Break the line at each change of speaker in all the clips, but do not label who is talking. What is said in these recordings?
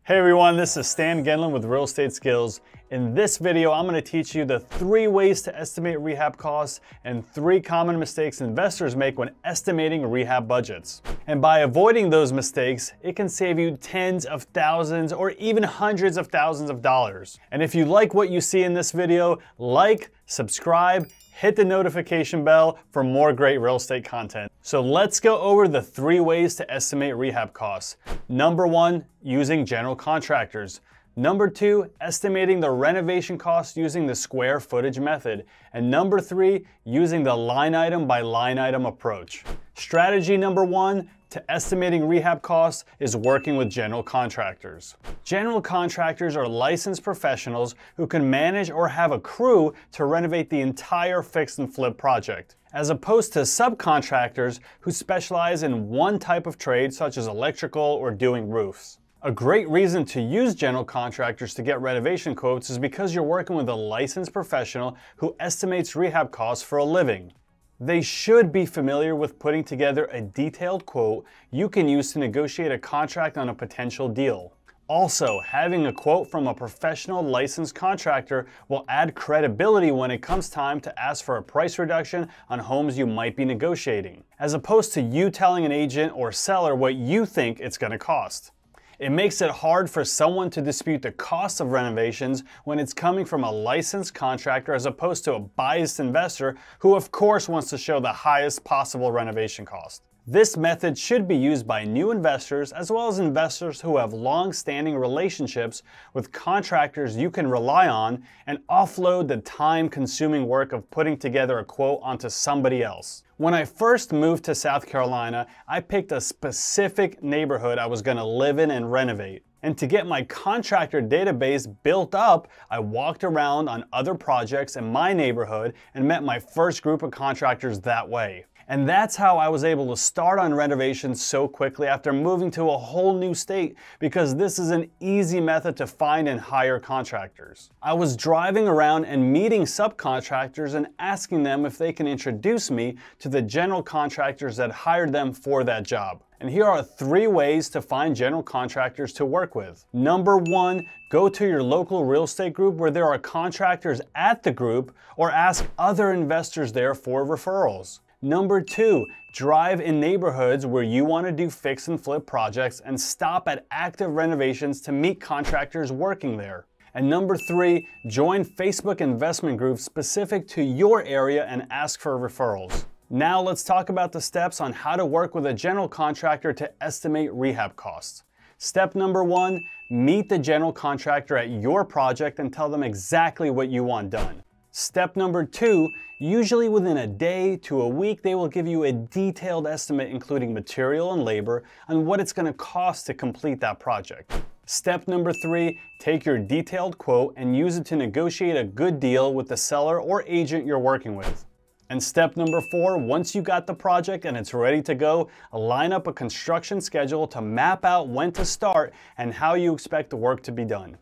Hey everyone, this is Stan Gendlin with Real Estate Skills. In this video, I'm going to teach you the 3 ways to estimate rehab costs and 3 common mistakes investors make when estimating rehab budgets. And by avoiding those mistakes, it can save you tens of thousands or even hundreds of thousands of dollars. And if you like what you see in this video, like, subscribe, hit the notification bell for more great real estate content. So let's go over the 3 ways to estimate rehab costs. Number 1, using general contractors. Number 2, estimating the renovation costs using the square footage method. And number 3, using the line item by line item approach. Strategy number 1 to estimating rehab costs is working with general contractors. General contractors are licensed professionals who can manage or have a crew to renovate the entire fix and flip project, as opposed to subcontractors who specialize in one type of trade, such as electrical or doing roofs. A great reason to use general contractors to get renovation quotes is because you're working with a licensed professional who estimates rehab costs for a living. They should be familiar with putting together a detailed quote you can use to negotiate a contract on a potential deal. Also, having a quote from a professional licensed contractor will add credibility when it comes time to ask for a price reduction on homes you might be negotiating, as opposed to you telling an agent or seller what you think it's going to cost. It makes it hard for someone to dispute the cost of renovations when it's coming from a licensed contractor as opposed to a biased investor who of course wants to show the highest possible renovation cost. This method should be used by new investors as well as investors who have long-standing relationships with contractors you can rely on and offload the time-consuming work of putting together a quote onto somebody else. When I first moved to South Carolina, I picked a specific neighborhood I was going to live in and renovate. And to get my contractor database built up, I walked around on other projects in my neighborhood and met my first group of contractors that way. And that's how I was able to start on renovations so quickly after moving to a whole new state, because this is an easy method to find and hire contractors. I was driving around and meeting subcontractors and asking them if they can introduce me to the general contractors that hired them for that job. And here are 3 ways to find general contractors to work with. Number 1, go to your local real estate group where there are contractors at the group, or ask other investors there for referrals. Number 2, drive in neighborhoods where you want to do fix and flip projects and stop at active renovations to meet contractors working there. And number 3, join Facebook investment groups specific to your area and ask for referrals. Now let's talk about the steps on how to work with a general contractor to estimate rehab costs. Step number 1, meet the general contractor at your project and tell them exactly what you want done. Step number 2, usually within a day to a week, they will give you a detailed estimate including material and labor on what it's going to cost to complete that project. Step number 3, take your detailed quote and use it to negotiate a good deal with the seller or agent you're working with. And step number 4, once you got the project and it's ready to go, line up a construction schedule to map out when to start and how you expect the work to be done.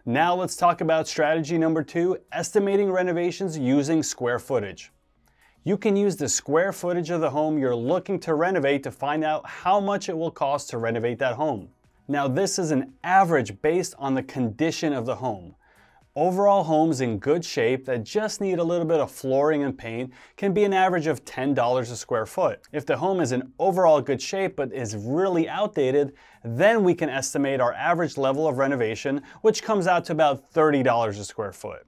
Now let's talk about strategy number 2, estimating renovations using square footage. You can use the square footage of the home you're looking to renovate to find out how much it will cost to renovate that home. Now this is an average based on the condition of the home. Overall homes in good shape that just need a little bit of flooring and paint can be an average of $10 a square foot. If the home is in overall good shape but is really outdated, then we can estimate our average level of renovation, which comes out to about $30 a square foot.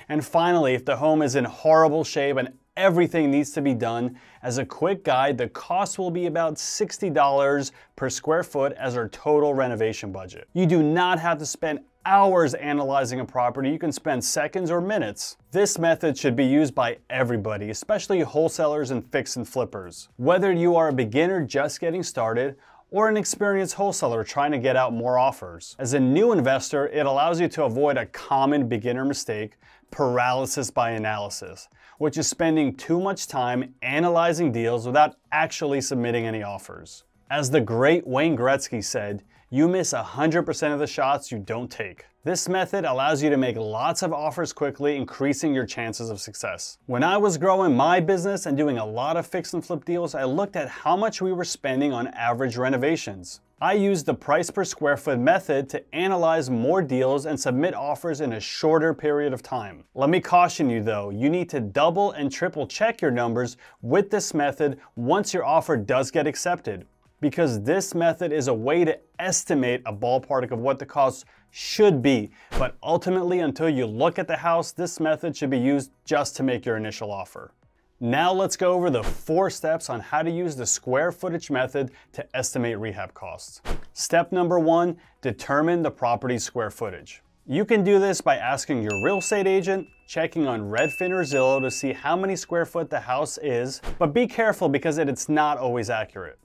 And finally, if the home is in horrible shape and everything needs to be done, as a quick guide, the cost will be about $60 per square foot as our total renovation budget. You do not have to spend hours analyzing a property, you can spend seconds or minutes. This method should be used by everybody, especially wholesalers and fix and flippers. Whether you are a beginner just getting started or an experienced wholesaler trying to get out more offers. As a new investor, it allows you to avoid a common beginner mistake, paralysis by analysis, which is spending too much time analyzing deals without actually submitting any offers. As the great Wayne Gretzky said, you miss 100% of the shots you don't take. This method allows you to make lots of offers quickly, increasing your chances of success. When I was growing my business and doing a lot of fix and flip deals, I looked at how much we were spending on average renovations. I used the price per square foot method to analyze more deals and submit offers in a shorter period of time. Let me caution you though, you need to double and triple check your numbers with this method once your offer does get accepted, because this method is a way to estimate a ballpark of what the cost should be. But ultimately, until you look at the house, this method should be used just to make your initial offer. Now let's go over the 4 steps on how to use the square footage method to estimate rehab costs. Step number 1, determine the property's square footage. You can do this by asking your real estate agent, checking on Redfin or Zillow to see how many square foot the house is, but be careful because it's not always accurate.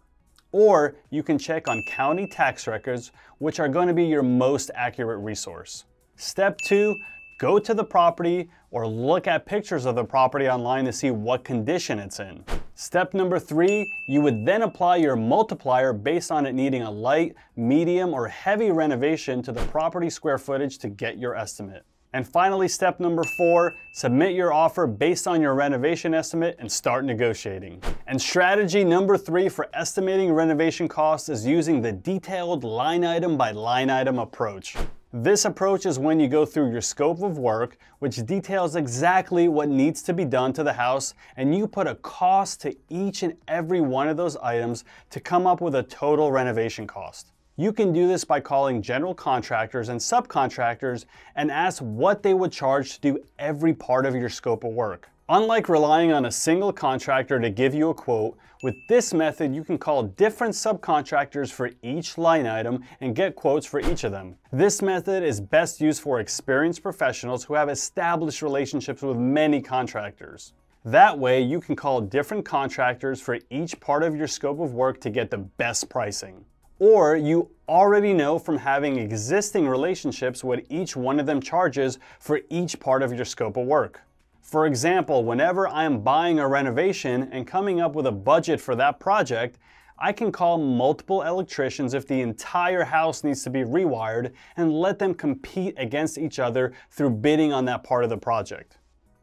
Or you can check on county tax records, which are going to be your most accurate resource. Step 2, go to the property or look at pictures of the property online to see what condition it's in. Step number 3, you would then apply your multiplier based on it needing a light, medium, or heavy renovation to the property square footage to get your estimate. And finally, step number 4, submit your offer based on your renovation estimate and start negotiating. And strategy number 3 for estimating renovation costs is using the detailed line item by line item approach. This approach is when you go through your scope of work, which details exactly what needs to be done to the house, and you put a cost to each and every one of those items to come up with a total renovation cost. You can do this by calling general contractors and subcontractors and ask what they would charge to do every part of your scope of work. Unlike relying on a single contractor to give you a quote, with this method you can call different subcontractors for each line item and get quotes for each of them. This method is best used for experienced professionals who have established relationships with many contractors. That way you can call different contractors for each part of your scope of work to get the best pricing. Or you already know from having existing relationships what each one of them charges for each part of your scope of work. For example, whenever I am buying a renovation and coming up with a budget for that project, I can call multiple electricians if the entire house needs to be rewired and let them compete against each other through bidding on that part of the project.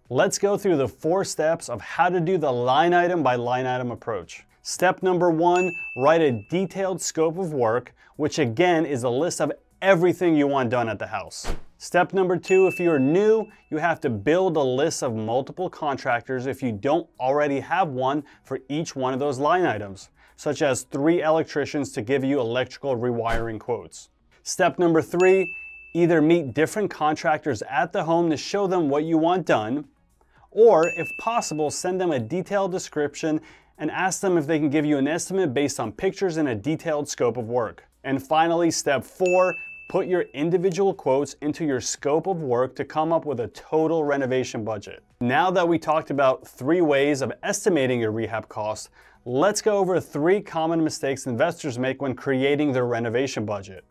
Let's go through the 4 steps of how to do the line item by line item approach. Step number 1, write a detailed scope of work, which again is a list of everything you want done at the house. Step number 2, if you're new, you have to build a list of multiple contractors if you don't already have one for each one of those line items, such as 3 electricians to give you electrical rewiring quotes. Step number 3, either meet different contractors at the home to show them what you want done, or if possible, send them a detailed description and ask them if they can give you an estimate based on pictures and a detailed scope of work. And finally, step 4, put your individual quotes into your scope of work to come up with a total renovation budget. Now that we talked about 3 ways of estimating your rehab costs, let's go over 3 common mistakes investors make when creating their renovation budget.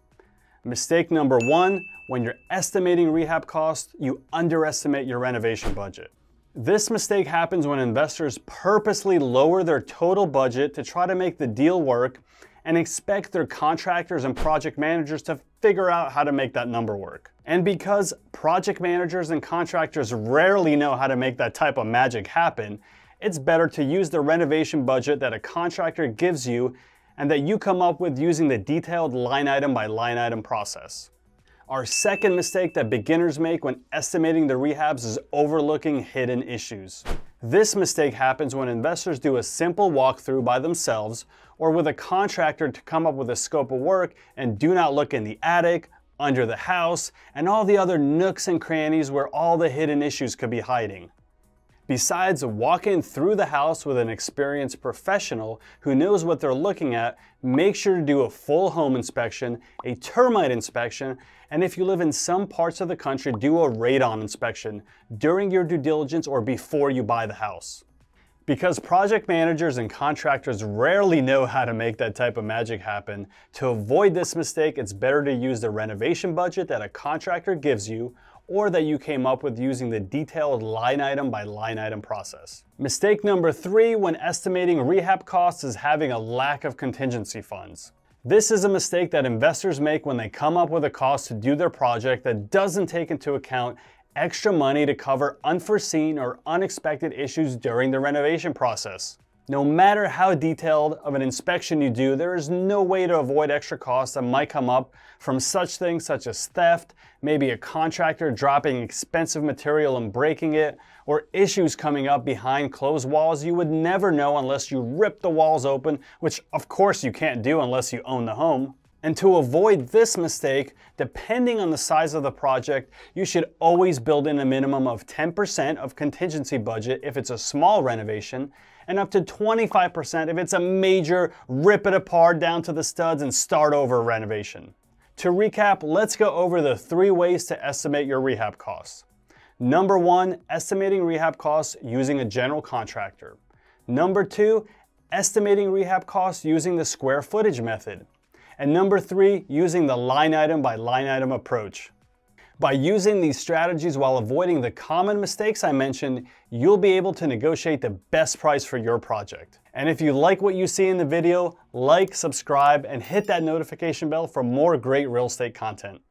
Mistake number 1, when you're estimating rehab costs, you underestimate your renovation budget. This mistake happens when investors purposely lower their total budget to try to make the deal work and expect their contractors and project managers to figure out how to make that number work. And because project managers and contractors rarely know how to make that type of magic happen, it's better to use the renovation budget that a contractor gives you and that you come up with using the detailed line item by line item process. Our second mistake that beginners make when estimating the rehabs is overlooking hidden issues. This mistake happens when investors do a simple walkthrough by themselves or with a contractor to come up with a scope of work and do not look in the attic, under the house, and all the other nooks and crannies where all the hidden issues could be hiding. Besides walking through the house with an experienced professional who knows what they're looking at, make sure to do a full home inspection, a termite inspection, and if you live in some parts of the country, do a radon inspection during your due diligence or before you buy the house. Because project managers and contractors rarely know how to make that type of magic happen, to avoid this mistake, it's better to use the renovation budget that a contractor gives you or that you came up with using the detailed line item by line item process. Mistake number 3 when estimating rehab costs is having a lack of contingency funds. This is a mistake that investors make when they come up with a cost to do their project that doesn't take into account extra money to cover unforeseen or unexpected issues during the renovation process. No matter how detailed of an inspection you do, there is no way to avoid extra costs that might come up from such things such as theft, maybe a contractor dropping expensive material and breaking it, or issues coming up behind closed walls you would never know unless you rip the walls open, which of course you can't do unless you own the home. And to avoid this mistake, depending on the size of the project, you should always build in a minimum of 10% of contingency budget if it's a small renovation, and up to 25% if it's a major rip it apart down to the studs and start over renovation. To recap, let's go over the 3 ways to estimate your rehab costs. Number 1, estimating rehab costs using a general contractor. Number 2, estimating rehab costs using the square footage method. And number 3, using the line item by line item approach. By using these strategies while avoiding the common mistakes I mentioned, you'll be able to negotiate the best price for your project. And if you like what you see in the video, like, subscribe, and hit that notification bell for more great real estate content.